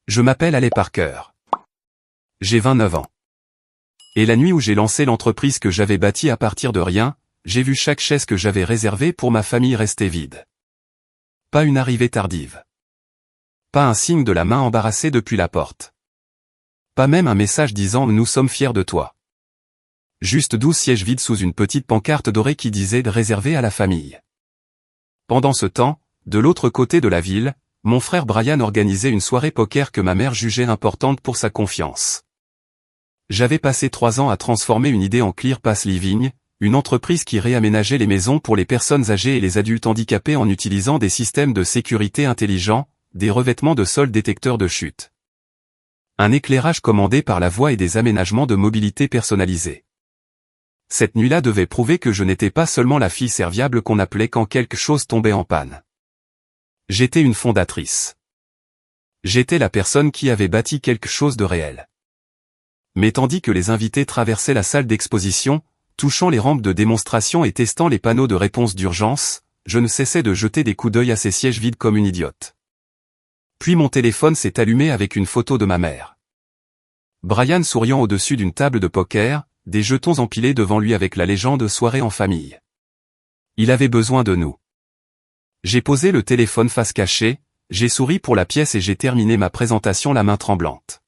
Je m'appelle Alec Parker. J'ai 29 ans. Et la nuit où j'ai lancé l'entreprise que j'avais bâtie à partir de rien, j'ai vu chaque chaise que j'avais réservée pour ma famille rester vide. Pas une arrivée tardive. Pas un signe de la main embarrassée depuis la porte. Pas même un message disant « Nous sommes fiers de toi ». Juste 12 sièges vides sous une petite pancarte dorée qui disait « Réservé à la famille ». Pendant ce temps, de l'autre côté de la ville, mon frère Brian organisait une soirée poker que ma mère jugeait importante pour sa confiance. J'avais passé 3 ans à transformer une idée en ClearPass Living, une entreprise qui réaménageait les maisons pour les personnes âgées et les adultes handicapés en utilisant des systèmes de sécurité intelligents, des revêtements de sol détecteurs de chute, un éclairage commandé par la voix et des aménagements de mobilité personnalisés. Cette nuit-là devait prouver que je n'étais pas seulement la fille serviable qu'on appelait quand quelque chose tombait en panne. J'étais une fondatrice. J'étais la personne qui avait bâti quelque chose de réel. Mais tandis que les invités traversaient la salle d'exposition, touchant les rampes de démonstration et testant les panneaux de réponse d'urgence, je ne cessais de jeter des coups d'œil à ces sièges vides comme une idiote. Puis mon téléphone s'est allumé avec une photo de ma mère. Brian souriant au-dessus d'une table de poker, des jetons empilés devant lui avec la légende « Soirée en famille ». Il avait besoin de nous. J'ai posé le téléphone face cachée, j'ai souri pour la pièce et j'ai terminé ma présentation la main tremblante.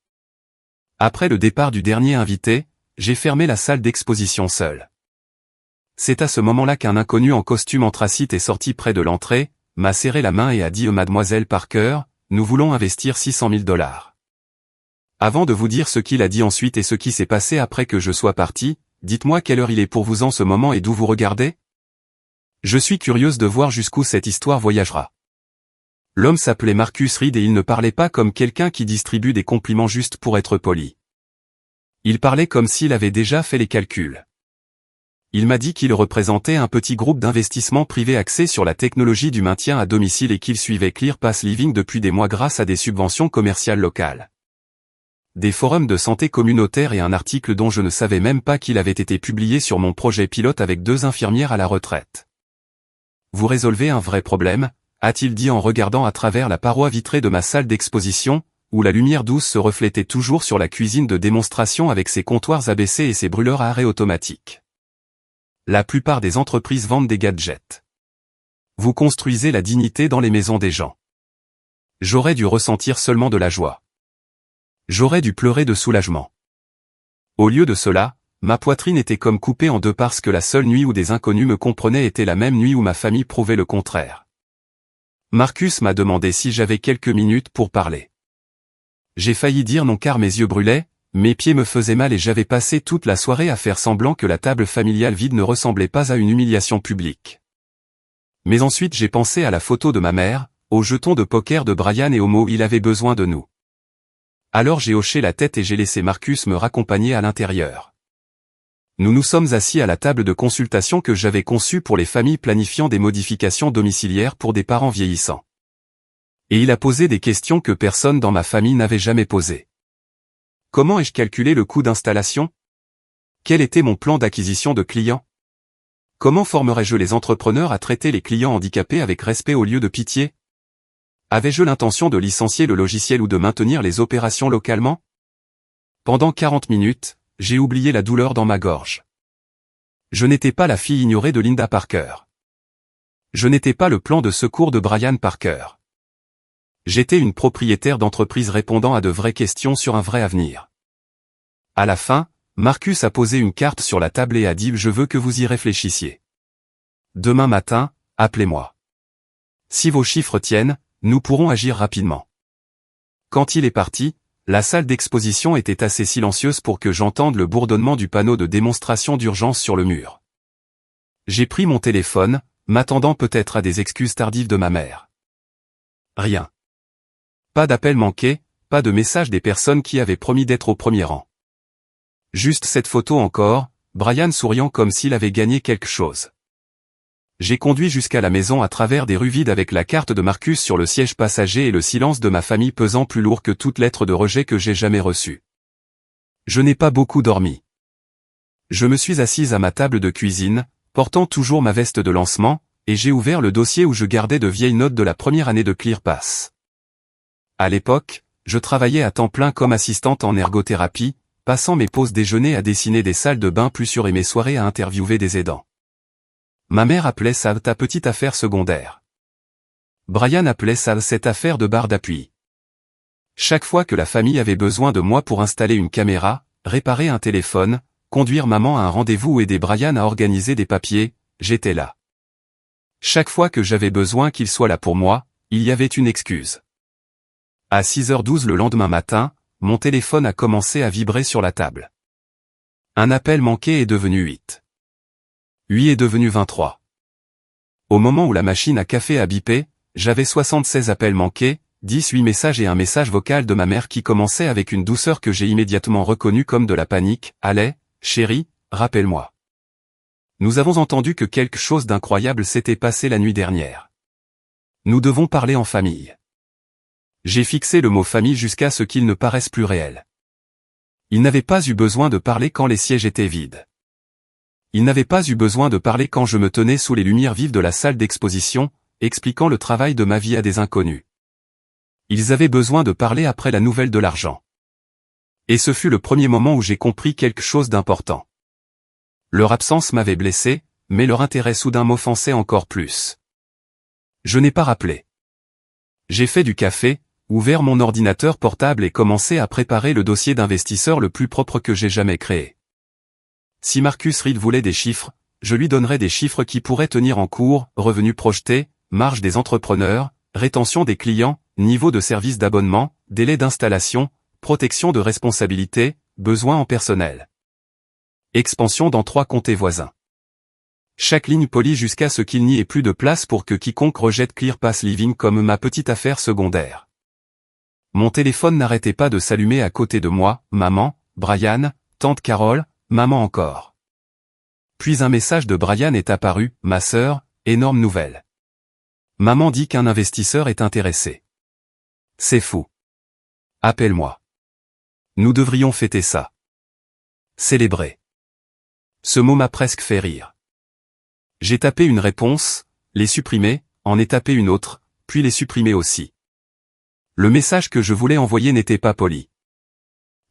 Après le départ du dernier invité, j'ai fermé la salle d'exposition seul. C'est à ce moment-là qu'un inconnu en costume anthracite est sorti près de l'entrée, m'a serré la main et a dit « Mademoiselle Parker, nous voulons investir $600 000. Avant de vous dire ce qu'il a dit ensuite et ce qui s'est passé après que je sois parti, dites-moi quelle heure il est pour vous en ce moment et d'où vous regardez? Je suis curieuse de voir jusqu'où cette histoire voyagera. » L'homme s'appelait Marcus Reed et il ne parlait pas comme quelqu'un qui distribue des compliments juste pour être poli. Il parlait comme s'il avait déjà fait les calculs. Il m'a dit qu'il représentait un petit groupe d'investissement privé axé sur la technologie du maintien à domicile et qu'il suivait ClearPass Living depuis des mois grâce à des subventions commerciales locales, des forums de santé communautaire et un article dont je ne savais même pas qu'il avait été publié sur mon projet pilote avec 2 infirmières à la retraite. « Vous résolvez un vrai problème », a-t-il dit en regardant à travers la paroi vitrée de ma salle d'exposition, où la lumière douce se reflétait toujours sur la cuisine de démonstration avec ses comptoirs abaissés et ses brûleurs à arrêt automatique. La plupart des entreprises vendent des gadgets. Vous construisez la dignité dans les maisons des gens. J'aurais dû ressentir seulement de la joie. J'aurais dû pleurer de soulagement. Au lieu de cela, ma poitrine était comme coupée en deux parce que la seule nuit où des inconnus me comprenaient était la même nuit où ma famille prouvait le contraire. Marcus m'a demandé si j'avais quelques minutes pour parler. J'ai failli dire non car mes yeux brûlaient, mes pieds me faisaient mal et j'avais passé toute la soirée à faire semblant que la table familiale vide ne ressemblait pas à une humiliation publique. Mais ensuite j'ai pensé à la photo de ma mère, aux jetons de poker de Brian et au mot « il avait besoin de nous ». Alors j'ai hoché la tête et j'ai laissé Marcus me raccompagner à l'intérieur. Nous nous sommes assis à la table de consultation que j'avais conçue pour les familles planifiant des modifications domiciliaires pour des parents vieillissants. Et il a posé des questions que personne dans ma famille n'avait jamais posées. Comment ai-je calculé le coût d'installation? Quel était mon plan d'acquisition de clients? Comment formerais-je les entrepreneurs à traiter les clients handicapés avec respect au lieu de pitié? Avais-je l'intention de licencier le logiciel ou de maintenir les opérations localement? Pendant 40 minutes, j'ai oublié la douleur dans ma gorge. Je n'étais pas la fille ignorée de Linda Parker. Je n'étais pas le plan de secours de Brian Parker. J'étais une propriétaire d'entreprise répondant à de vraies questions sur un vrai avenir. À la fin, Marcus a posé une carte sur la table et a dit « Je veux que vous y réfléchissiez. Demain matin, appelez-moi. Si vos chiffres tiennent, nous pourrons agir rapidement. » Quand il est parti, la salle d'exposition était assez silencieuse pour que j'entende le bourdonnement du panneau de démonstration d'urgence sur le mur. J'ai pris mon téléphone, m'attendant peut-être à des excuses tardives de ma mère. Rien. Pas d'appel manqué, pas de message des personnes qui avaient promis d'être au premier rang. Juste cette photo encore, Brian souriant comme s'il avait gagné quelque chose. J'ai conduit jusqu'à la maison à travers des rues vides avec la carte de Marcus sur le siège passager et le silence de ma famille pesant plus lourd que toute lettre de rejet que j'ai jamais reçue. Je n'ai pas beaucoup dormi. Je me suis assise à ma table de cuisine, portant toujours ma veste de lancement, et j'ai ouvert le dossier où je gardais de vieilles notes de la première année de ClearPass. À l'époque, je travaillais à temps plein comme assistante en ergothérapie, passant mes pauses déjeuner à dessiner des salles de bain plus sûres et mes soirées à interviewer des aidants. Ma mère appelait ça ta petite affaire secondaire. Brian appelait ça cette affaire de barre d'appui. Chaque fois que la famille avait besoin de moi pour installer une caméra, réparer un téléphone, conduire maman à un rendez-vous ou aider Brian à organiser des papiers, j'étais là. Chaque fois que j'avais besoin qu'il soit là pour moi, il y avait une excuse. À 6h12 le lendemain matin, mon téléphone a commencé à vibrer sur la table. Un appel manqué est devenu 8. 8 est devenu 23. Au moment où la machine à café a bipé, j'avais 76 appels manqués, 18 messages et un message vocal de ma mère qui commençait avec une douceur que j'ai immédiatement reconnue comme de la panique. « Allez, chérie, rappelle-moi. Nous avons entendu que quelque chose d'incroyable s'était passé la nuit dernière. Nous devons parler en famille. » J'ai fixé le mot famille jusqu'à ce qu'il ne paraisse plus réel. Il n'avait pas eu besoin de parler quand les sièges étaient vides. Il n'avait pas eu besoin de parler quand je me tenais sous les lumières vives de la salle d'exposition, expliquant le travail de ma vie à des inconnus. Ils avaient besoin de parler après la nouvelle de l'argent. Et ce fut le premier moment où j'ai compris quelque chose d'important. Leur absence m'avait blessé, mais leur intérêt soudain m'offensait encore plus. Je n'ai pas rappelé. J'ai fait du café, ouvert mon ordinateur portable et commencé à préparer le dossier d'investisseur le plus propre que j'ai jamais créé. Si Marcus Reed voulait des chiffres, je lui donnerais des chiffres qui pourraient tenir en cours, revenus projetés, marge des entrepreneurs, rétention des clients, niveau de service d'abonnement, délai d'installation, protection de responsabilité, besoins en personnel. Expansion dans 3 comtés voisins. Chaque ligne polie jusqu'à ce qu'il n'y ait plus de place pour que quiconque rejette ClearPass Living comme ma petite affaire secondaire. Mon téléphone n'arrêtait pas de s'allumer à côté de moi, maman, Brian, tante Carole, maman encore. Puis un message de Brian est apparu, ma sœur, énorme nouvelle. Maman dit qu'un investisseur est intéressé. C'est fou. Appelle-moi. Nous devrions fêter ça. Célébrer. Ce mot m'a presque fait rire. J'ai tapé une réponse, les supprimer, en ai tapé une autre, puis les supprimer aussi. Le message que je voulais envoyer n'était pas poli.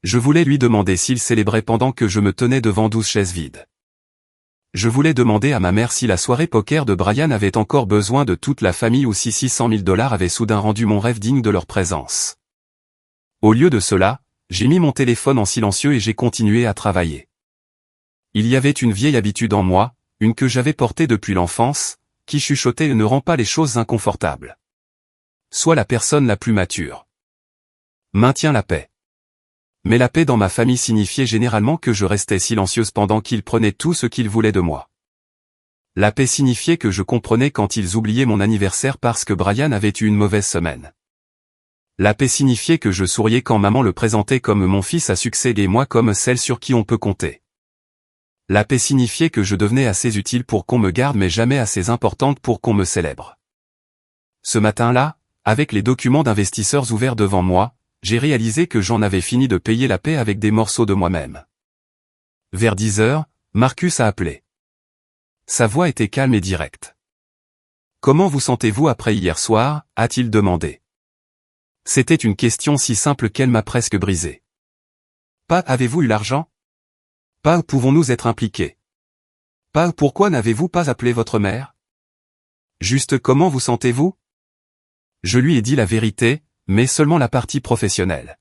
Je voulais lui demander s'il célébrait pendant que je me tenais devant 12 chaises vides. Je voulais demander à ma mère si la soirée poker de Brian avait encore besoin de toute la famille ou si 600 000 $ avaient soudain rendu mon rêve digne de leur présence. Au lieu de cela, j'ai mis mon téléphone en silencieux et j'ai continué à travailler. Il y avait une vieille habitude en moi, une que j'avais portée depuis l'enfance, qui chuchotait ne rend pas les choses inconfortables. Sois la personne la plus mature. Maintiens la paix. Mais la paix dans ma famille signifiait généralement que je restais silencieuse pendant qu'ils prenaient tout ce qu'ils voulaient de moi. La paix signifiait que je comprenais quand ils oubliaient mon anniversaire parce que Brian avait eu une mauvaise semaine. La paix signifiait que je souriais quand maman le présentait comme mon fils à succès et moi comme celle sur qui on peut compter. La paix signifiait que je devenais assez utile pour qu'on me garde mais jamais assez importante pour qu'on me célèbre. Ce matin-là, avec les documents d'investisseurs ouverts devant moi, j'ai réalisé que j'en avais fini de payer la paix avec des morceaux de moi-même. Vers 10h, Marcus a appelé. Sa voix était calme et directe. « Comment vous sentez-vous après hier soir ?» a-t-il demandé. C'était une question si simple qu'elle m'a presque brisé. « Pas avez-vous eu l'argent ? Pas pouvons-nous être impliqués ? Pas pourquoi n'avez-vous pas appelé votre mère ? Juste comment vous sentez-vous ? » Je lui ai dit la vérité, mais seulement la partie professionnelle.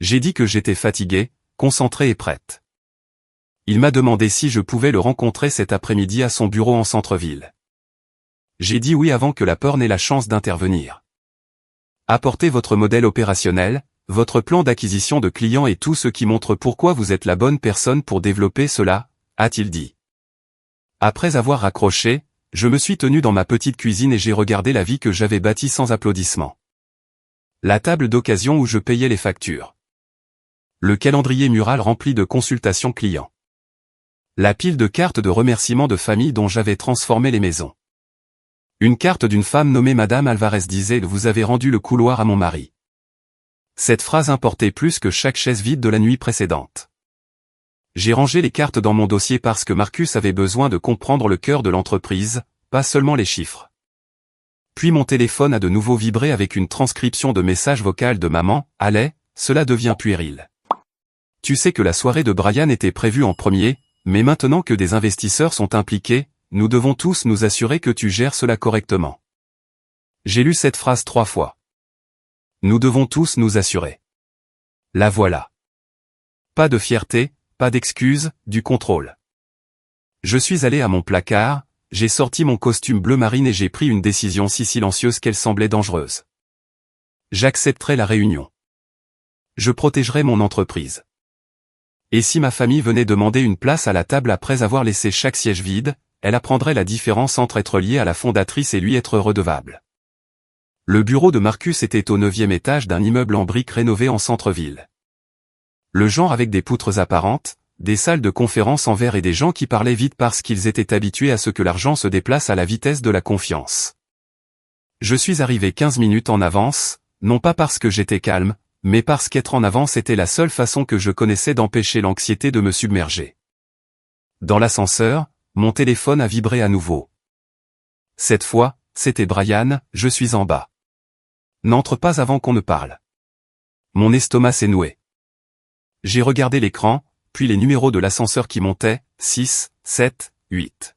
J'ai dit que j'étais fatiguée, concentrée et prête. Il m'a demandé si je pouvais le rencontrer cet après-midi à son bureau en centre-ville. J'ai dit oui avant que la peur n'ait la chance d'intervenir. Apportez votre modèle opérationnel, votre plan d'acquisition de clients et tout ce qui montre pourquoi vous êtes la bonne personne pour développer cela, a-t-il dit. Après avoir raccroché, je me suis tenu dans ma petite cuisine et j'ai regardé la vie que j'avais bâtie sans applaudissements. La table d'occasion où je payais les factures. Le calendrier mural rempli de consultations clients. La pile de cartes de remerciements de famille dont j'avais transformé les maisons. Une carte d'une femme nommée Madame Alvarez disait « Vous avez rendu le couloir à mon mari ». Cette phrase importait plus que chaque chaise vide de la nuit précédente. J'ai rangé les cartes dans mon dossier parce que Marcus avait besoin de comprendre le cœur de l'entreprise, pas seulement les chiffres. Puis mon téléphone a de nouveau vibré avec une transcription de message vocal de maman. « Allez, cela devient puéril. Tu sais que la soirée de Brian était prévue en premier, mais maintenant que des investisseurs sont impliqués, nous devons tous nous assurer que tu gères cela correctement. » J'ai lu cette phrase 3 fois. Nous devons tous nous assurer. La voilà. Pas de fierté, pas d'excuses, du contrôle. Je suis allé à mon placard, j'ai sorti mon costume bleu marine et j'ai pris une décision si silencieuse qu'elle semblait dangereuse. J'accepterai la réunion. Je protégerai mon entreprise. Et si ma famille venait demander une place à la table après avoir laissé chaque siège vide, elle apprendrait la différence entre être lié à la fondatrice et lui être redevable. Le bureau de Marcus était au 9e étage d'un immeuble en briques rénové en centre-ville. Le genre avec des poutres apparentes, des salles de conférence en verre et des gens qui parlaient vite parce qu'ils étaient habitués à ce que l'argent se déplace à la vitesse de la confiance. Je suis arrivé 15 minutes en avance, non pas parce que j'étais calme, mais parce qu'être en avance était la seule façon que je connaissais d'empêcher l'anxiété de me submerger. Dans l'ascenseur, mon téléphone a vibré à nouveau. Cette fois, c'était Brian, je suis en bas. N'entre pas avant qu'on ne parle. Mon estomac s'est noué. J'ai regardé l'écran, puis les numéros de l'ascenseur qui montaient, 6, 7, 8.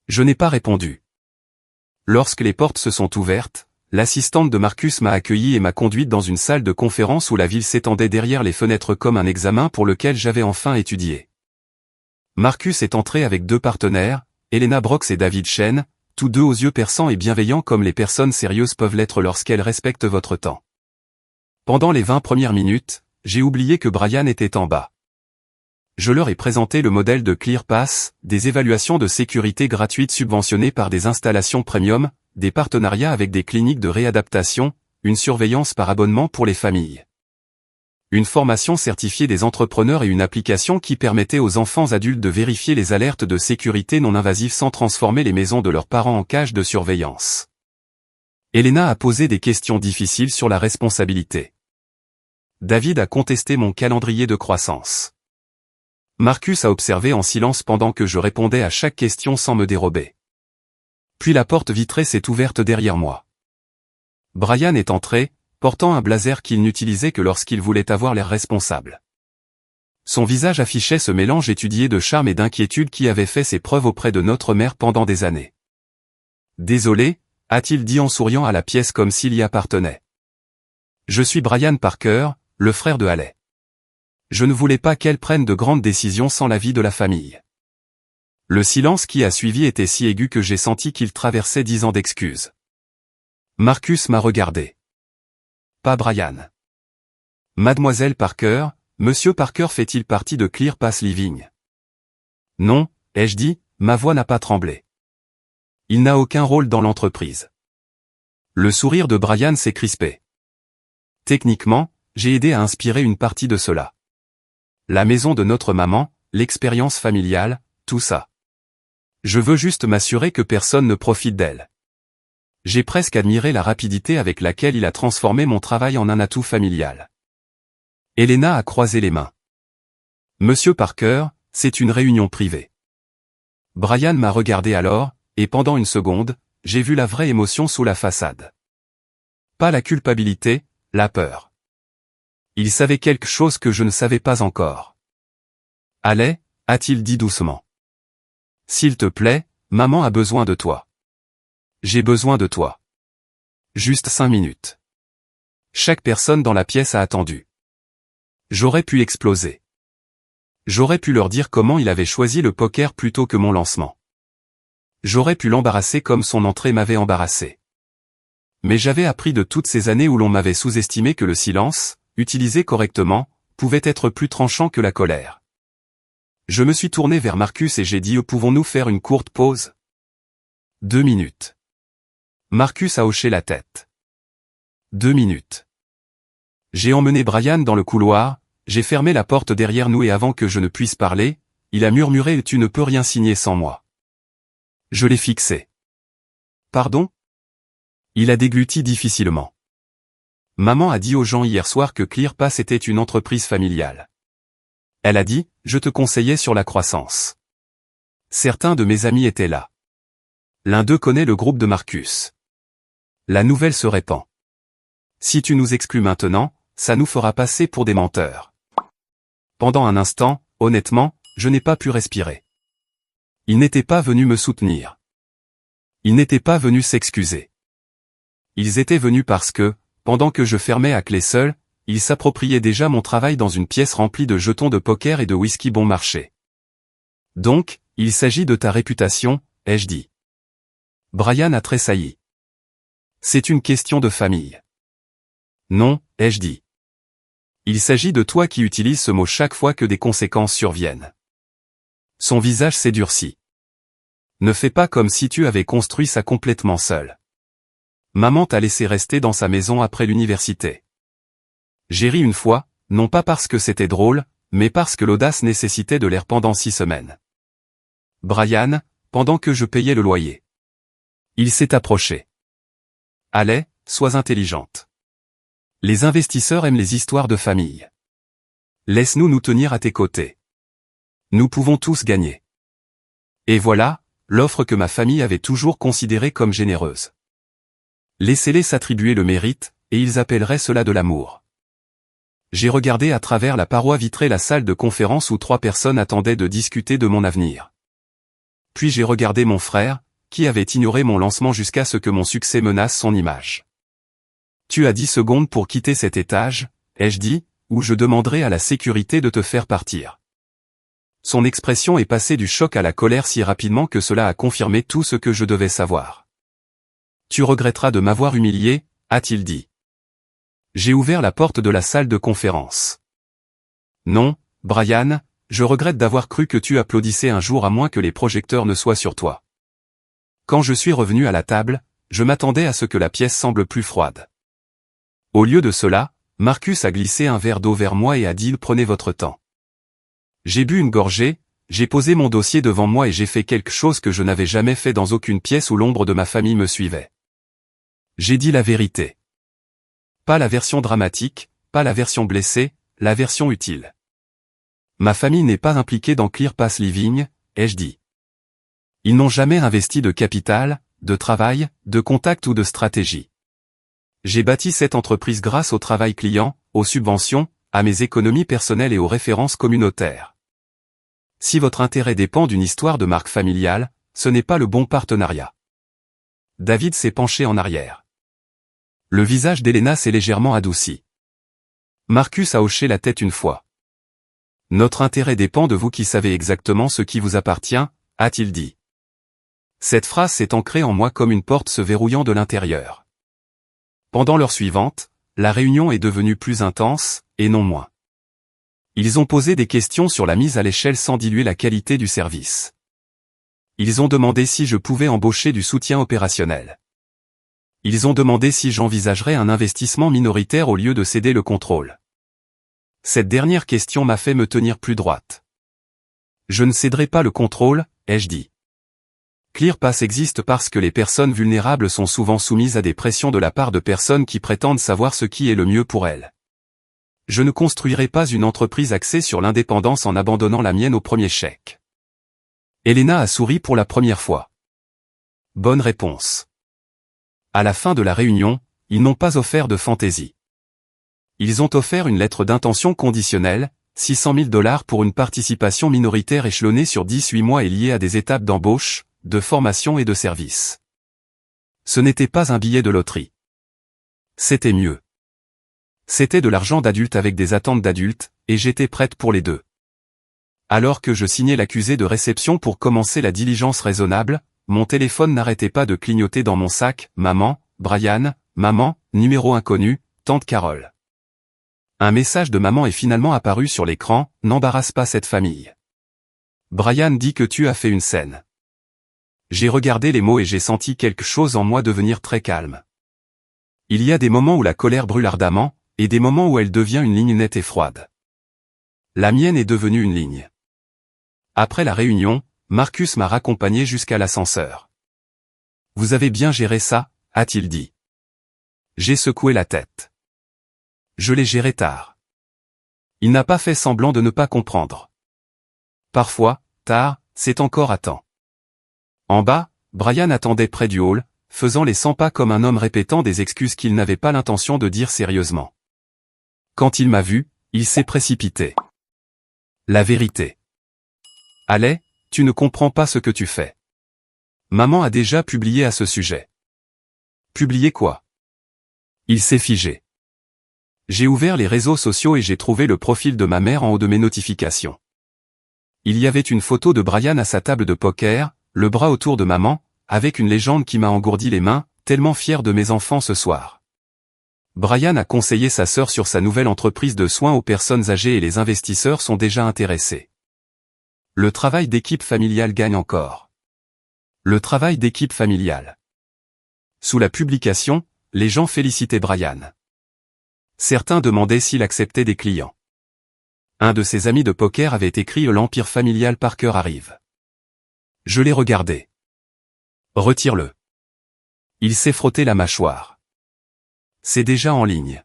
Je n'ai pas répondu. Lorsque les portes se sont ouvertes, l'assistante de Marcus m'a accueilli et m'a conduite dans une salle de conférence où la ville s'étendait derrière les fenêtres comme un examen pour lequel j'avais enfin étudié. Marcus est entré avec 2 partenaires, Elena Brox et David Chen, tous 2 aux yeux perçants et bienveillants comme les personnes sérieuses peuvent l'être lorsqu'elles respectent votre temps. Pendant les 20 premières minutes, j'ai oublié que Brian était en bas. Je leur ai présenté le modèle de ClearPass, des évaluations de sécurité gratuites subventionnées par des installations premium, des partenariats avec des cliniques de réadaptation, une surveillance par abonnement pour les familles. Une formation certifiée des entrepreneurs et une application qui permettait aux enfants adultes de vérifier les alertes de sécurité non invasives sans transformer les maisons de leurs parents en cage de surveillance. Elena a posé des questions difficiles sur la responsabilité. David a contesté mon calendrier de croissance. Marcus a observé en silence pendant que je répondais à chaque question sans me dérober. Puis la porte vitrée s'est ouverte derrière moi. Brian est entré, portant un blazer qu'il n'utilisait que lorsqu'il voulait avoir l'air responsable. Son visage affichait ce mélange étudié de charme et d'inquiétude qui avait fait ses preuves auprès de notre mère pendant des années. « Désolé », a-t-il dit en souriant à la pièce comme s'il y appartenait. « Je suis Brian Parker, le frère de Haley. Je ne voulais pas qu'elle prenne de grandes décisions sans l'avis de la famille. » Le silence qui a suivi était si aigu que j'ai senti qu'il traversait 10 ans d'excuses. Marcus m'a regardé. Pas Brian. Mademoiselle Parker, Monsieur Parker fait-il partie de ClearPass Living? Non, ai-je dit, ma voix n'a pas tremblé. Il n'a aucun rôle dans l'entreprise. Le sourire de Brian s'est crispé. Techniquement, j'ai aidé à inspirer une partie de cela. La maison de notre maman, l'expérience familiale, tout ça. Je veux juste m'assurer que personne ne profite d'elle. J'ai presque admiré la rapidité avec laquelle il a transformé mon travail en un atout familial. Elena a croisé les mains. Monsieur Parker, c'est une réunion privée. Brian m'a regardé alors, et pendant une seconde, j'ai vu la vraie émotion sous la façade. Pas la culpabilité, la peur. Il savait quelque chose que je ne savais pas encore. Allez, a-t-il dit doucement. S'il te plaît, maman a besoin de toi. J'ai besoin de toi. Juste 5 minutes. Chaque personne dans la pièce a attendu. J'aurais pu exploser. J'aurais pu leur dire comment il avait choisi le poker plutôt que mon lancement. J'aurais pu l'embarrasser comme son entrée m'avait embarrassé. Mais j'avais appris de toutes ces années où l'on m'avait sous-estimé que le silence, utilisé correctement, pouvait être plus tranchant que la colère. Je me suis tourné vers Marcus et j'ai dit « Pouvons-nous faire une courte pause ?» 2 minutes. Marcus a hoché la tête. 2 minutes. J'ai emmené Brian dans le couloir, j'ai fermé la porte derrière nous et avant que je ne puisse parler, il a murmuré « Tu ne peux rien signer sans moi. » Je l'ai fixé. Pardon? Il a dégluti difficilement. Maman a dit aux gens hier soir que ClearPass était une entreprise familiale. Elle a dit, je te conseillais sur la croissance. Certains de mes amis étaient là. L'un d'eux connaît le groupe de Marcus. La nouvelle se répand. Si tu nous exclus maintenant, ça nous fera passer pour des menteurs. Pendant un instant, honnêtement, je n'ai pas pu respirer. Ils n'étaient pas venus me soutenir. Ils n'étaient pas venus s'excuser. Ils étaient venus parce que, pendant que je fermais à clé seul, ils s'appropriaient déjà mon travail dans une pièce remplie de jetons de poker et de whisky bon marché. Donc, il s'agit de ta réputation, ai-je dit. Brian a tressailli. C'est une question de famille. Non, ai-je dit. Il s'agit de toi qui utilises ce mot chaque fois que des conséquences surviennent. Son visage s'est durci. Ne fais pas comme si tu avais construit ça complètement seul. Maman t'a laissé rester dans sa maison après l'université. J'ai ri une fois, non pas parce que c'était drôle, mais parce que l'audace nécessitait de l'air pendant 6 semaines. Brian, pendant que je payais le loyer. Il s'est approché. Allez, sois intelligente. Les investisseurs aiment les histoires de famille. Laisse-nous nous tenir à tes côtés. Nous pouvons tous gagner. Et voilà, l'offre que ma famille avait toujours considérée comme généreuse. Laissez-les s'attribuer le mérite, et ils appelleraient cela de l'amour. J'ai regardé à travers la paroi vitrée la salle de conférence où 3 personnes attendaient de discuter de mon avenir. Puis j'ai regardé mon frère, qui avait ignoré mon lancement jusqu'à ce que mon succès menace son image. Tu as 10 secondes pour quitter cet étage, ai-je dit, ou je demanderai à la sécurité de te faire partir. Son expression est passée du choc à la colère si rapidement que cela a confirmé tout ce que je devais savoir. Tu regretteras de m'avoir humilié, a-t-il dit. J'ai ouvert la porte de la salle de conférence. Non, Brian, je regrette d'avoir cru que tu applaudissais un jour à moins que les projecteurs ne soient sur toi. Quand je suis revenu à la table, je m'attendais à ce que la pièce semble plus froide. Au lieu de cela, Marcus a glissé un verre d'eau vers moi et a dit « Prenez votre temps ». J'ai bu une gorgée, j'ai posé mon dossier devant moi et j'ai fait quelque chose que je n'avais jamais fait dans aucune pièce où l'ombre de ma famille me suivait. J'ai dit la vérité. Pas la version dramatique, pas la version blessée, la version utile. Ma famille n'est pas impliquée dans ClearPass Living, ai-je dit. Ils n'ont jamais investi de capital, de travail, de contact ou de stratégie. J'ai bâti cette entreprise grâce au travail client, aux subventions, à mes économies personnelles et aux références communautaires. Si votre intérêt dépend d'une histoire de marque familiale, ce n'est pas le bon partenariat. David s'est penché en arrière. Le visage d'Elena s'est légèrement adouci. Marcus a hoché la tête une fois. Notre intérêt dépend de vous qui savez exactement ce qui vous appartient, a-t-il dit. Cette phrase s'est ancrée en moi comme une porte se verrouillant de l'intérieur. Pendant l'heure suivante, la réunion est devenue plus intense, et non moins. Ils ont posé des questions sur la mise à l'échelle sans diluer la qualité du service. Ils ont demandé si je pouvais embaucher du soutien opérationnel. Ils ont demandé si j'envisagerais un investissement minoritaire au lieu de céder le contrôle. Cette dernière question m'a fait me tenir plus droite. Je ne céderai pas le contrôle, ai-je dit. ClearPass existe parce que les personnes vulnérables sont souvent soumises à des pressions de la part de personnes qui prétendent savoir ce qui est le mieux pour elles. Je ne construirai pas une entreprise axée sur l'indépendance en abandonnant la mienne au premier chèque. Elena a souri pour la première fois. Bonne réponse. À la fin de la réunion, ils n'ont pas offert de fantaisie. Ils ont offert une lettre d'intention conditionnelle, $600 000 pour une participation minoritaire échelonnée sur 18 mois et liée à des étapes d'embauche, de formation et de service. Ce n'était pas un billet de loterie. C'était mieux. C'était de l'argent d'adulte avec des attentes d'adulte, et j'étais prête pour les deux. Alors que je signais l'accusé de réception pour commencer la diligence raisonnable, mon téléphone n'arrêtait pas de clignoter dans mon sac, maman, Brian, maman, numéro inconnu, tante Carole. Un message de maman est finalement apparu sur l'écran, n'embarrasse pas cette famille. Brian dit que tu as fait une scène. J'ai regardé les mots et j'ai senti quelque chose en moi devenir très calme. Il y a des moments où la colère brûle ardemment, et des moments où elle devient une ligne nette et froide. La mienne est devenue une ligne. Après la réunion, Marcus m'a raccompagné jusqu'à l'ascenseur. Vous avez bien géré ça, a-t-il dit. J'ai secoué la tête. Je l'ai géré tard. Il n'a pas fait semblant de ne pas comprendre. Parfois, tard, c'est encore à temps. En bas, Brian attendait près du hall, faisant les 100 pas comme un homme répétant des excuses qu'il n'avait pas l'intention de dire sérieusement. Quand il m'a vu, il s'est précipité. La vérité. Allez, tu ne comprends pas ce que tu fais. Maman a déjà publié à ce sujet. Publié quoi? Il s'est figé. J'ai ouvert les réseaux sociaux et j'ai trouvé le profil de ma mère en haut de mes notifications. Il y avait une photo de Brian à sa table de poker, le bras autour de maman, avec une légende qui m'a engourdi les mains, tellement fier de mes enfants ce soir. Brian a conseillé sa sœur sur sa nouvelle entreprise de soins aux personnes âgées et les investisseurs sont déjà intéressés. Le travail d'équipe familiale gagne encore. Le travail d'équipe familiale. Sous la publication, les gens félicitaient Brian. Certains demandaient s'il acceptait des clients. Un de ses amis de poker avait écrit « L'empire familial Parker arrive ». Je l'ai regardé. Retire-le. Il s'est frotté la mâchoire. C'est déjà en ligne.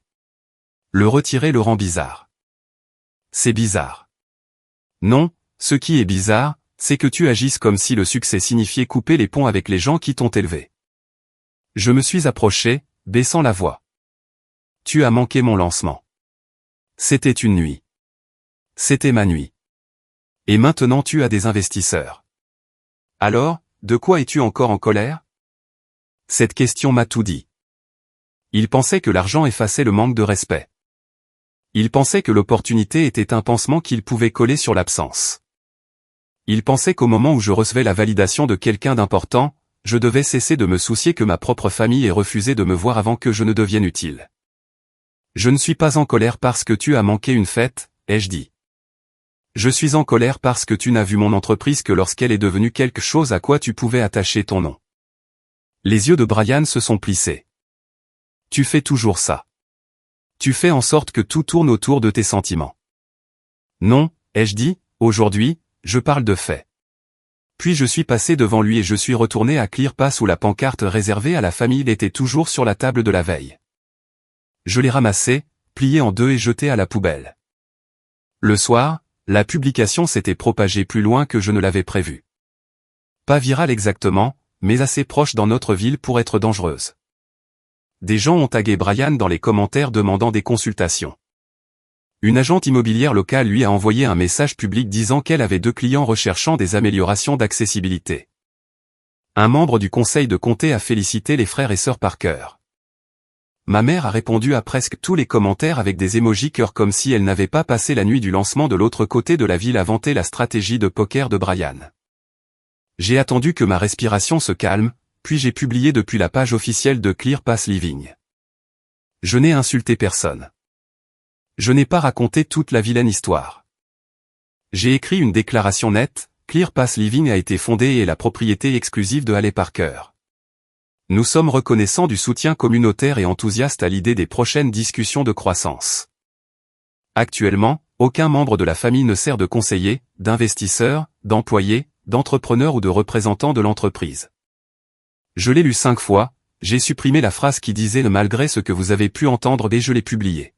Le retirer le rend bizarre. C'est bizarre. Non, ce qui est bizarre, c'est que tu agisses comme si le succès signifiait couper les ponts avec les gens qui t'ont élevé. Je me suis approché, baissant la voix. Tu as manqué mon lancement. C'était une nuit. C'était ma nuit. Et maintenant tu as des investisseurs. Alors, de quoi es-tu encore en colère? Cette question m'a tout dit. Il pensait que l'argent effaçait le manque de respect. Il pensait que l'opportunité était un pansement qu'il pouvait coller sur l'absence. Il pensait qu'au moment où je recevais la validation de quelqu'un d'important, je devais cesser de me soucier que ma propre famille ait refusé de me voir avant que je ne devienne utile. Je ne suis pas en colère parce que tu as manqué une fête, ai-je dit. Je suis en colère parce que tu n'as vu mon entreprise que lorsqu'elle est devenue quelque chose à quoi tu pouvais attacher ton nom. Les yeux de Brian se sont plissés. Tu fais toujours ça. Tu fais en sorte que tout tourne autour de tes sentiments. Non, ai-je dit, aujourd'hui, je parle de faits. Puis je suis passé devant lui et je suis retourné à ClearPass où la pancarte réservée à la famille était toujours sur la table de la veille. Je l'ai ramassée, pliée en deux et jetée à la poubelle. Le soir, la publication s'était propagée plus loin que je ne l'avais prévu. Pas virale exactement, mais assez proche dans notre ville pour être dangereuse. Des gens ont tagué Brian dans les commentaires demandant des consultations. Une agente immobilière locale lui a envoyé un message public disant qu'elle avait 2 clients recherchant des améliorations d'accessibilité. Un membre du conseil de comté a félicité les frères et sœurs Parker. Ma mère a répondu à presque tous les commentaires avec des émojis cœur comme si elle n'avait pas passé la nuit du lancement de l'autre côté de la ville à vanter la stratégie de poker de Brian. J'ai attendu que ma respiration se calme, puis j'ai publié depuis la page officielle de ClearPass Living. Je n'ai insulté personne. Je n'ai pas raconté toute la vilaine histoire. J'ai écrit une déclaration nette, ClearPass Living a été fondée et est la propriété exclusive de Haley Parker. Nous sommes reconnaissants du soutien communautaire et enthousiastes à l'idée des prochaines discussions de croissance. Actuellement, aucun membre de la famille ne sert de conseiller, d'investisseur, d'employé, d'entrepreneur ou de représentant de l'entreprise. Je l'ai lu 5 fois, j'ai supprimé la phrase qui disait « malgré ce que vous avez pu entendre » et je l'ai publiée.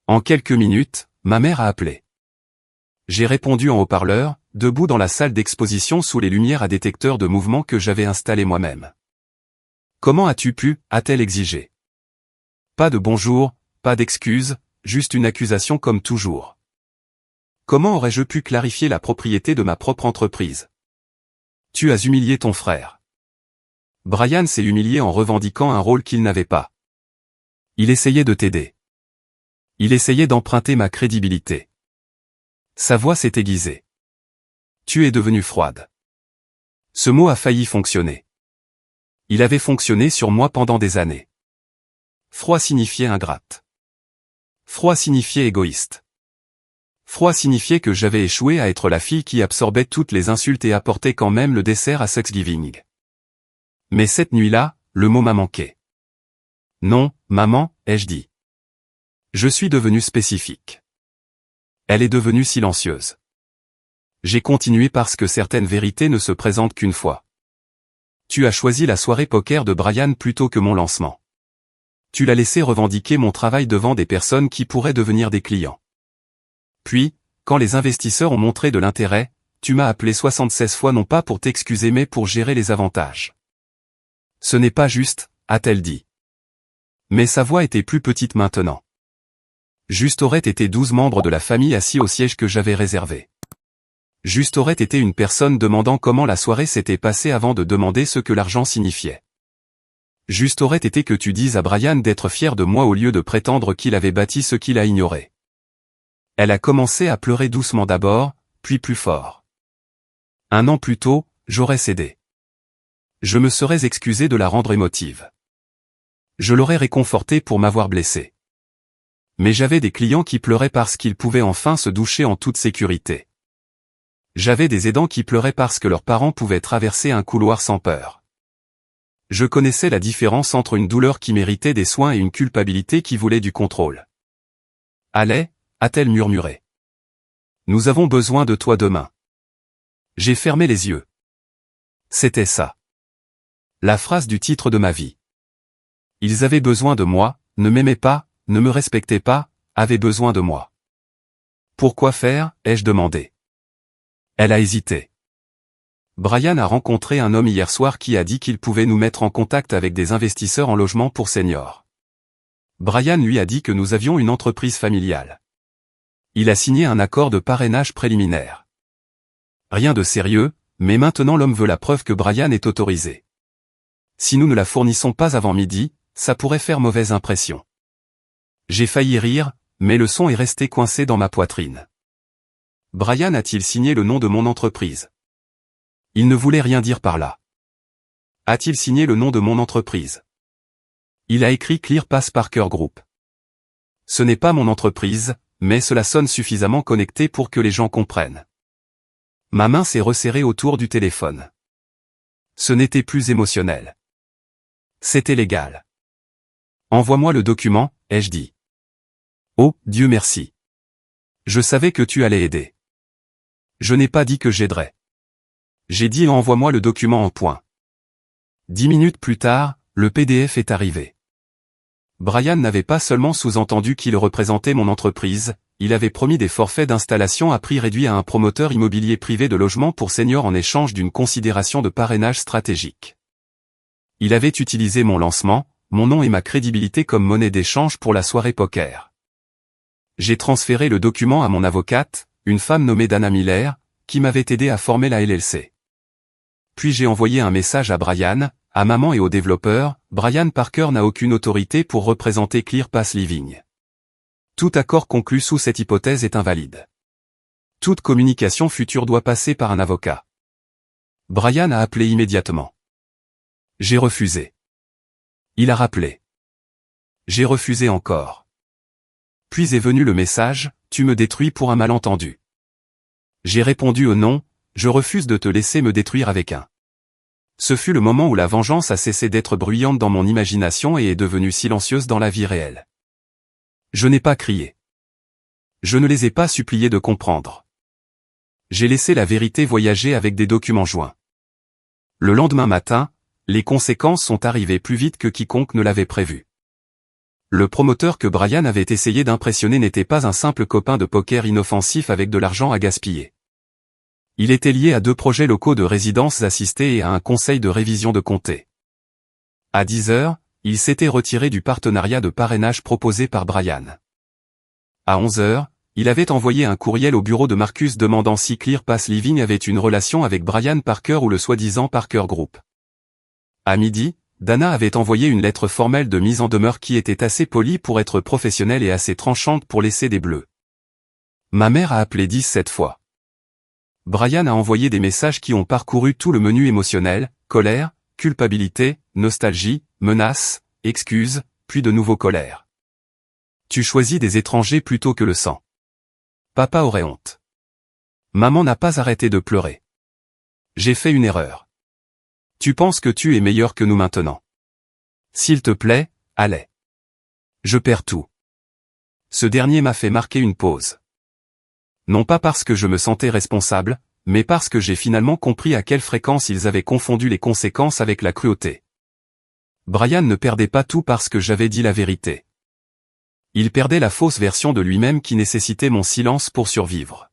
En quelques minutes, ma mère a appelé. J'ai répondu en haut-parleur, debout dans la salle d'exposition sous les lumières à détecteur de mouvement que j'avais installé moi-même. Comment as-tu pu, a-t-elle exigé. Pas de bonjour, pas d'excuses, juste une accusation comme toujours. Comment aurais-je pu clarifier la propriété de ma propre entreprise? Tu as humilié ton frère. Brian s'est humilié en revendiquant un rôle qu'il n'avait pas. Il essayait de t'aider. Il essayait d'emprunter ma crédibilité. Sa voix s'est aiguisée. Tu es devenue froide. Ce mot a failli fonctionner. Il avait fonctionné sur moi pendant des années. Froid signifiait ingrate. Froid signifiait égoïste. Froid signifiait que j'avais échoué à être la fille qui absorbait toutes les insultes et apportait quand même le dessert à Thanksgiving. Mais cette nuit-là, le mot m'a manqué. Non, maman, ai-je dit. Je suis devenue spécifique. Elle est devenue silencieuse. J'ai continué parce que certaines vérités ne se présentent qu'une fois. Tu as choisi la soirée poker de Brian plutôt que mon lancement. Tu l'as laissé revendiquer mon travail devant des personnes qui pourraient devenir des clients. Puis, quand les investisseurs ont montré de l'intérêt, tu m'as appelé 76 fois non pas pour t'excuser mais pour gérer les avantages. Ce n'est pas juste, a-t-elle dit. Mais sa voix était plus petite maintenant. Juste aurait été 12 membres de la famille assis au siège que j'avais réservé. Juste aurait été une personne demandant comment la soirée s'était passée avant de demander ce que l'argent signifiait. Juste aurait été que tu dises à Brian d'être fier de moi au lieu de prétendre qu'il avait bâti ce qu'il a ignoré. Elle a commencé à pleurer doucement d'abord, puis plus fort. 1 an plus tôt, j'aurais cédé. Je me serais excusé de la rendre émotive. Je l'aurais réconfortée pour m'avoir blessé. Mais j'avais des clients qui pleuraient parce qu'ils pouvaient enfin se doucher en toute sécurité. J'avais des aidants qui pleuraient parce que leurs parents pouvaient traverser un couloir sans peur. Je connaissais la différence entre une douleur qui méritait des soins et une culpabilité qui voulait du contrôle. « Allez » a-t-elle murmuré. « Nous avons besoin de toi demain. » J'ai fermé les yeux. C'était ça. La phrase du titre de ma vie. Ils avaient besoin de moi, ne m'aimaient pas, ne me respectaient pas, avaient besoin de moi. Pourquoi faire, ai-je demandé. Elle a hésité. Brian a rencontré un homme hier soir qui a dit qu'il pouvait nous mettre en contact avec des investisseurs en logement pour seniors. Brian lui a dit que nous avions une entreprise familiale. Il a signé un accord de parrainage préliminaire. Rien de sérieux, mais maintenant l'homme veut la preuve que Brian est autorisé. Si nous ne la fournissons pas avant midi, ça pourrait faire mauvaise impression. J'ai failli rire, mais le son est resté coincé dans ma poitrine. Brian a-t-il signé le nom de mon entreprise? Il ne voulait rien dire par là. A-t-il signé le nom de mon entreprise? Il a écrit ClearPass Parker Group. Ce n'est pas mon entreprise, mais cela sonne suffisamment connecté pour que les gens comprennent. Ma main s'est resserrée autour du téléphone. Ce n'était plus émotionnel. C'était légal. Envoie-moi le document, ai-je dit. Oh, Dieu merci. Je savais que tu allais aider. Je n'ai pas dit que j'aiderais. J'ai dit envoie-moi le document en point. 10 minutes plus tard, le PDF est arrivé. Brian n'avait pas seulement sous-entendu qu'il représentait mon entreprise, il avait promis des forfaits d'installation à prix réduit à un promoteur immobilier privé de logement pour seniors en échange d'une considération de parrainage stratégique. Il avait utilisé mon lancement, mon nom et ma crédibilité comme monnaie d'échange pour la soirée poker. J'ai transféré le document à mon avocate, une femme nommée Dana Miller, qui m'avait aidé à former la LLC. Puis j'ai envoyé un message à Brian, à maman et aux développeurs, Brian Parker n'a aucune autorité pour représenter ClearPass Living. Tout accord conclu sous cette hypothèse est invalide. Toute communication future doit passer par un avocat. Brian a appelé immédiatement. J'ai refusé. Il a rappelé. J'ai refusé encore. Puis est venu le message, tu me détruis pour un malentendu. J'ai répondu au non, je refuse de te laisser me détruire avec un. Ce fut le moment où la vengeance a cessé d'être bruyante dans mon imagination et est devenue silencieuse dans la vie réelle. Je n'ai pas crié. Je ne les ai pas suppliés de comprendre. J'ai laissé la vérité voyager avec des documents joints. Le lendemain matin, les conséquences sont arrivées plus vite que quiconque ne l'avait prévu. Le promoteur que Brian avait essayé d'impressionner n'était pas un simple copain de poker inoffensif avec de l'argent à gaspiller. Il était lié à 2 projets locaux de résidences assistées et à un conseil de révision de comté. À 10 heures, il s'était retiré du partenariat de parrainage proposé par Brian. À 11 heures, il avait envoyé un courriel au bureau de Marcus demandant si ClearPass Living avait une relation avec Brian Parker ou le soi-disant Parker Group. À midi, Dana avait envoyé une lettre formelle de mise en demeure qui était assez polie pour être professionnelle et assez tranchante pour laisser des bleus. Ma mère a appelé 17 fois. Brian a envoyé des messages qui ont parcouru tout le menu émotionnel, colère, culpabilité, nostalgie, menace, excuses, puis de nouveau colère. Tu choisis des étrangers plutôt que le sang. Papa aurait honte. Maman n'a pas arrêté de pleurer. J'ai fait une erreur. Tu penses que tu es meilleur que nous maintenant. S'il te plaît, allez. Je perds tout. Ce dernier m'a fait marquer une pause. Non pas parce que je me sentais responsable, mais parce que j'ai finalement compris à quelle fréquence ils avaient confondu les conséquences avec la cruauté. Brian ne perdait pas tout parce que j'avais dit la vérité. Il perdait la fausse version de lui-même qui nécessitait mon silence pour survivre.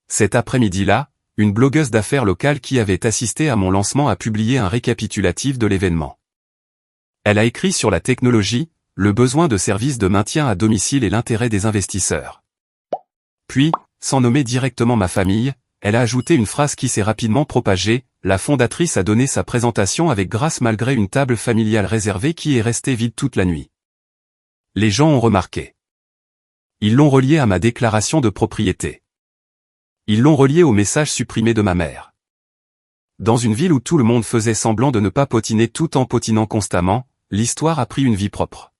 Cet après-midi-là, une blogueuse d'affaires locale qui avait assisté à mon lancement a publié un récapitulatif de l'événement. Elle a écrit sur la technologie, le besoin de services de maintien à domicile et l'intérêt des investisseurs. Puis, sans nommer directement ma famille, elle a ajouté une phrase qui s'est rapidement propagée: la fondatrice a donné sa présentation avec grâce malgré une table familiale réservée qui est restée vide toute la nuit. Les gens ont remarqué. Ils l'ont relié à ma déclaration de propriété. Ils l'ont relié au message supprimé de ma mère. Dans une ville où tout le monde faisait semblant de ne pas potiner tout en potinant constamment, l'histoire a pris une vie propre.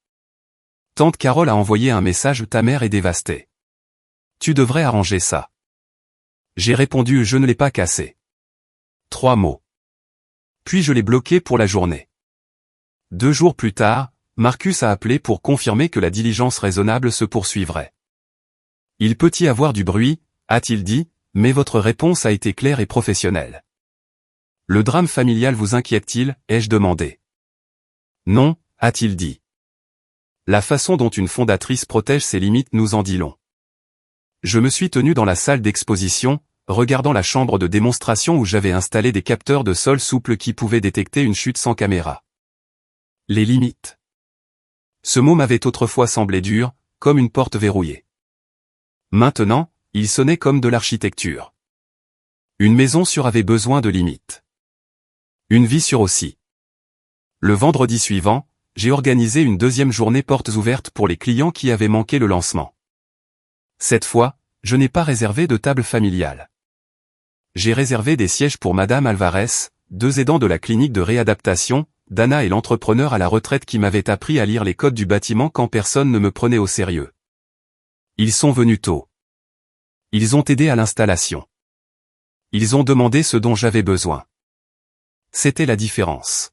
Tante Carole a envoyé un message: ta mère est dévastée. Tu devrais arranger ça. J'ai répondu: je ne l'ai pas cassé. 3 mots. Puis je l'ai bloqué pour la journée. 2 jours plus tard, Marcus a appelé pour confirmer que la diligence raisonnable se poursuivrait. Il peut y avoir du bruit, a-t-il dit, mais votre réponse a été claire et professionnelle. Le drame familial vous inquiète-t-il, ai-je demandé. Non, a-t-il dit. La façon dont une fondatrice protège ses limites nous en dit long. Je me suis tenu dans la salle d'exposition, regardant la chambre de démonstration où j'avais installé des capteurs de sol souples qui pouvaient détecter une chute sans caméra. Les limites. Ce mot m'avait autrefois semblé dur, comme une porte verrouillée. Maintenant, il sonnait comme de l'architecture. Une maison sûre avait besoin de limites. Une vie sûre aussi. Le vendredi suivant, j'ai organisé une deuxième journée portes ouvertes pour les clients qui avaient manqué le lancement. Cette fois, je n'ai pas réservé de table familiale. J'ai réservé des sièges pour Madame Alvarez, 2 aidants de la clinique de réadaptation, Dana et l'entrepreneur à la retraite qui m'avait appris à lire les codes du bâtiment quand personne ne me prenait au sérieux. Ils sont venus tôt. Ils ont aidé à l'installation. Ils ont demandé ce dont j'avais besoin. C'était la différence.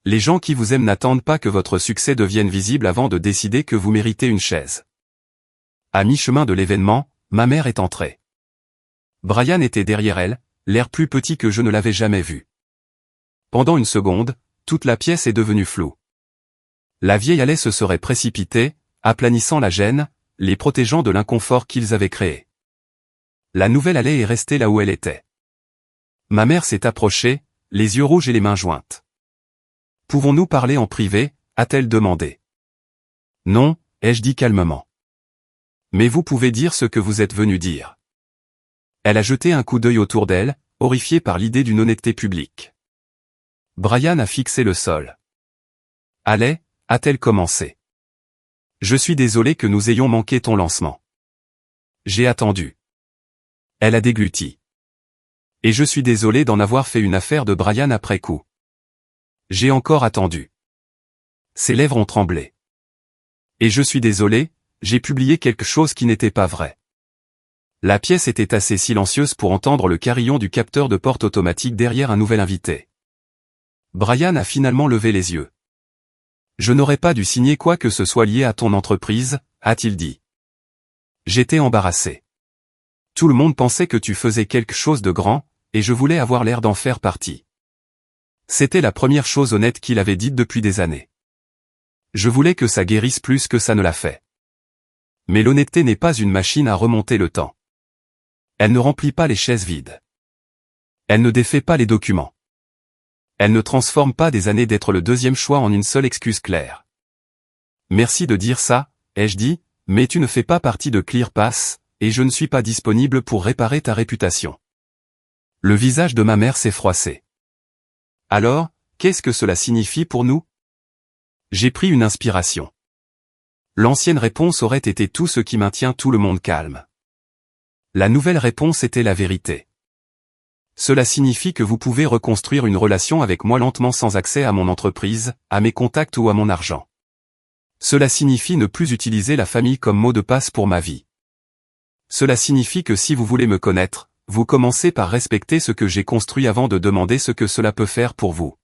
Les gens qui vous aiment n'attendent pas que votre succès devienne visible avant de décider que vous méritez une chaise. À mi-chemin de l'événement, ma mère est entrée. Brian était derrière elle, l'air plus petit que je ne l'avais jamais vu. Pendant une seconde, toute la pièce est devenue floue. La vieille allée se serait précipitée, aplanissant la gêne, les protégeant de l'inconfort qu'ils avaient créé. La nouvelle allée est restée là où elle était. Ma mère s'est approchée, les yeux rouges et les mains jointes. « Pouvons-nous parler en privé ?» a-t-elle demandé. « Non » ai-je dit calmement. « Mais vous pouvez dire ce que vous êtes venu dire. » Elle a jeté un coup d'œil autour d'elle, horrifiée par l'idée d'une honnêteté publique. Brian a fixé le sol. « Allez » a-t-elle commencé. « Je suis désolé que nous ayons manqué ton lancement. » J'ai attendu. Elle a dégluti. « Et je suis désolé d'en avoir fait une affaire de Brian après coup. » J'ai encore attendu. Ses lèvres ont tremblé. « Et je suis désolé, j'ai publié quelque chose qui n'était pas vrai. » La pièce était assez silencieuse pour entendre le carillon du capteur de porte automatique derrière un nouvel invité. Brian a finalement levé les yeux. « Je n'aurais pas dû signer quoi que ce soit lié à ton entreprise, » a-t-il dit. J'étais embarrassé. Tout le monde pensait que tu faisais quelque chose de grand, et je voulais avoir l'air d'en faire partie. C'était la première chose honnête qu'il avait dite depuis des années. Je voulais que ça guérisse plus que ça ne l'a fait. Mais l'honnêteté n'est pas une machine à remonter le temps. Elle ne remplit pas les chaises vides. Elle ne défait pas les documents. Elle ne transforme pas des années d'être le deuxième choix en une seule excuse claire. Merci de dire ça, ai-je dit, mais tu ne fais pas partie de ClearPass, et je ne suis pas disponible pour réparer ta réputation. Le visage de ma mère s'est froissé. Alors, qu'est-ce que cela signifie pour nous? J'ai pris une inspiration. L'ancienne réponse aurait été tout ce qui maintient tout le monde calme. La nouvelle réponse était la vérité. Cela signifie que vous pouvez reconstruire une relation avec moi lentement sans accès à mon entreprise, à mes contacts ou à mon argent. Cela signifie ne plus utiliser la famille comme mot de passe pour ma vie. Cela signifie que si vous voulez me connaître, vous commencez par respecter ce que j'ai construit avant de demander ce que cela peut faire pour vous.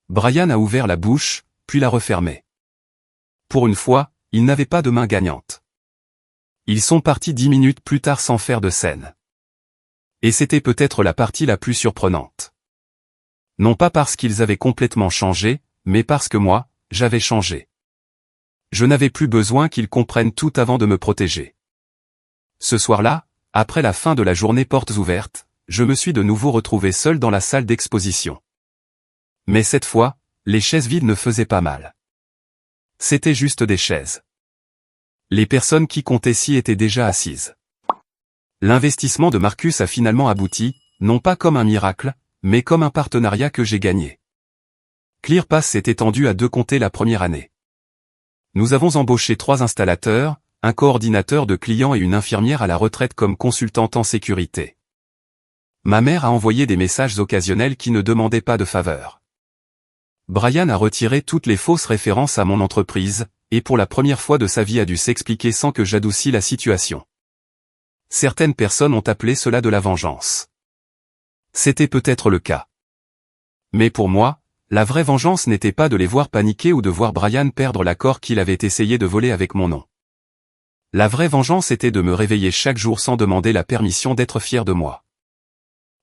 Brian a ouvert la bouche, puis l'a refermée. Pour une fois, il n'avait pas de main gagnante. Ils sont partis 10 minutes plus tard sans faire de scène. Et c'était peut-être la partie la plus surprenante. Non pas parce qu'ils avaient complètement changé, mais parce que moi, j'avais changé. Je n'avais plus besoin qu'ils comprennent tout avant de me protéger. Ce soir-là, après la fin de la journée portes ouvertes, je me suis de nouveau retrouvé seul dans la salle d'exposition. Mais cette fois, les chaises vides ne faisaient pas mal. C'étaient juste des chaises. Les personnes qui comptaient s'y étaient déjà assises. L'investissement de Marcus a finalement abouti, non pas comme un miracle, mais comme un partenariat que j'ai gagné. ClearPass s'est étendu à 2 comtés la première année. Nous avons embauché 3 installateurs, un coordinateur de clients et une infirmière à la retraite comme consultante en sécurité. Ma mère a envoyé des messages occasionnels qui ne demandaient pas de faveur. Brian a retiré toutes les fausses références à mon entreprise, et pour la première fois de sa vie a dû s'expliquer sans que j'adoucis la situation. Certaines personnes ont appelé cela de la vengeance. C'était peut-être le cas. Mais pour moi, la vraie vengeance n'était pas de les voir paniquer ou de voir Brian perdre l'accord qu'il avait essayé de voler avec mon nom. La vraie vengeance était de me réveiller chaque jour sans demander la permission d'être fier de moi.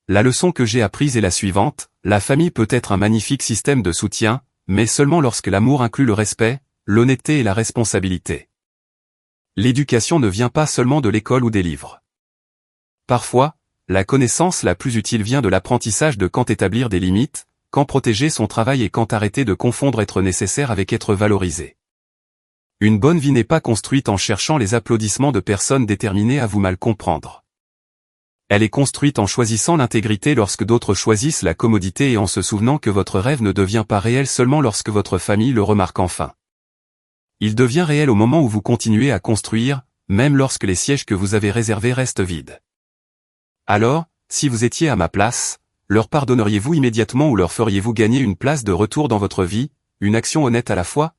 La leçon que j'ai apprise est la suivante, la famille peut être un magnifique système de soutien, mais seulement lorsque l'amour inclut le respect, l'honnêteté et la responsabilité. L'éducation ne vient pas seulement de l'école ou des livres. Parfois, la connaissance la plus utile vient de l'apprentissage de quand établir des limites, quand protéger son travail et quand arrêter de confondre être nécessaire avec être valorisé. Une bonne vie n'est pas construite en cherchant les applaudissements de personnes déterminées à vous mal comprendre. Elle est construite en choisissant l'intégrité lorsque d'autres choisissent la commodité et en se souvenant que votre rêve ne devient pas réel seulement lorsque votre famille le remarque enfin. Il devient réel au moment où vous continuez à construire, même lorsque les sièges que vous avez réservés restent vides. Alors, si vous étiez à ma place, leur pardonneriez-vous immédiatement ou leur feriez-vous gagner une place de retour dans votre vie, une action honnête à la fois ?